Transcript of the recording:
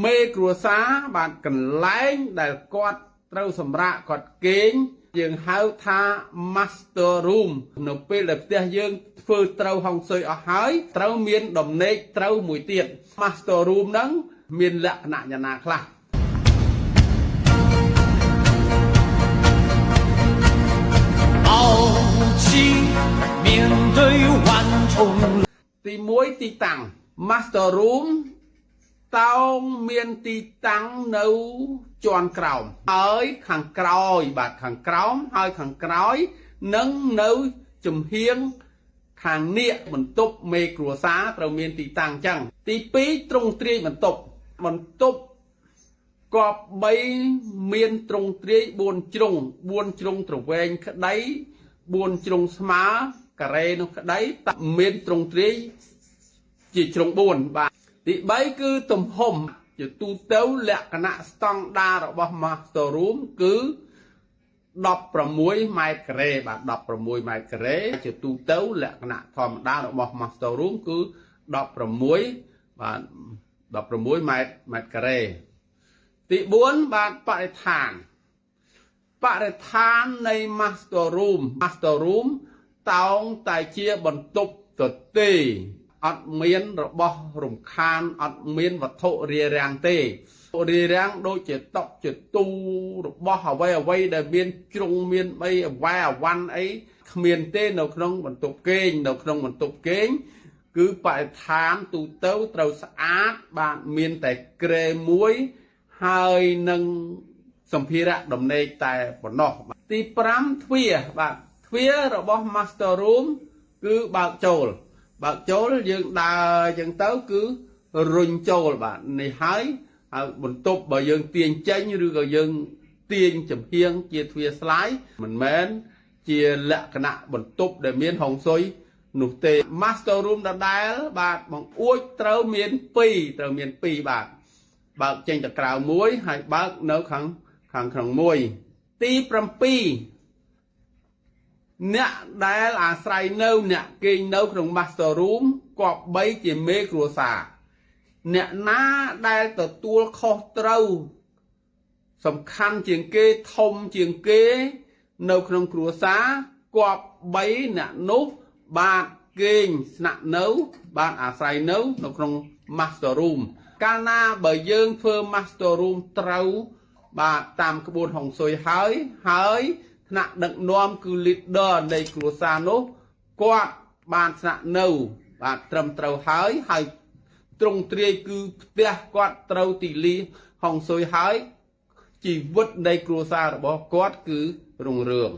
មេគ្រួសារបានកន្លែងដែលគាត់ត្រូវសម្រាកគាត់គេងយើងហៅថា master room នៅពេលដែលផ្ទះយើងធ្វើត្រូវហុងស៊ុយអស់ហើយត្រូវមានដំណេកត្រូវមួយទៀត master room ហ្នឹងមានលក្ខណៈយ៉ាងណាខ្លះទី1ទីតាំង master room តោងមានទីតាំងនៅជាន់ក្រោមហើយខាងក្រោយបាទខាងក្រោមហើយខាងក្រោយនឹងនៅចំហៀងខាងនេះបន្ទប់មេគ្រួសារត្រូវមានទីតាំងអញ្ចឹងទី2ទ្រង់ទ្រាយបន្ទប់គប្បីមានទ្រង់ទ្រាយ4ជ្រុងទ្រវែងក្តី4ជ្រុងស្មើការ៉េនោះក្តីមានទ្រង់ទ្រាយជាជ្រុង4បាទទី3គឺទំហំជាទូទៅលក្ខណៈស្តង់ដាររបស់ master room គឺ16ម៉ែត្រការ៉េបាទ16ម៉ែត្រការ៉េជាទូទៅលក្ខណៈធម្មតារបស់ master room គឺ16បាទ16ម៉ែត្រការ៉េទី4បាទបរិស្ថាននៃ master room តោងតែជាបន្ទប់ទទេអត់មានរបស់រំខានអត់មានវត្ថុរារាំងទេរារាំងដូចជាតុជាទូរបស់អ្វីដែលមានជ្រុងមានអីអវ៉ាន់អីគ្មានទេនៅក្នុងបន្ទប់គេងគឺបរិស្ថានទូទៅត្រូវស្អាតបាទមានតែក្រែមួយហើយនឹងសម្ភារៈដំណេកតែប៉ុណ្ណោះទី5ទ្វាររបស់ master room គឺបើកចូលយើងដើរអញ្ចឹងទៅគឺរុញចូលបាទនេះហើយបន្ទប់បើយើងទាញចេញឬក៏យើងទាញចំហៀងជាទ្វារស្លាយមិនមែនជាលក្ខណៈបន្ទប់ដែលមានហុងស៊ុយនោះទេ master room ដដែលបាទបង្អួចត្រូវមាន2បាទបើកចេញទៅក្រៅមួយហើយបើកនៅខាងក្នុងមួយទី7អ្នកដែលអាស្រ័យនៅអ្នកគេងនៅក្នុង master room គប្បីជាមេគ្រួសារអ្នកណាដែលទទួលខុសត្រូវសំខាន់ជាងគេធំជាងគេនៅក្នុងគ្រួសារគប្បីអ្នកនោះបាទគេងស្នាក់នៅបាទអាស្រ័យនៅក្នុង master room កាលណាបើយើងធ្វើ master room ត្រូវបាទតាមក្បួនហុងស៊ុយហើយថ្នាក់ដឹកនាំគឺ leader នៃគ្រួសារនោះគាត់បានស្នាក់នៅបាទត្រឹមត្រូវហើយទ្រង់ទ្រាយគឺផ្ទះគាត់ត្រូវទីលាហុងស៊ុយហើយជីវិតនៃគ្រួសាររបស់គាត់គឺរុងរឿង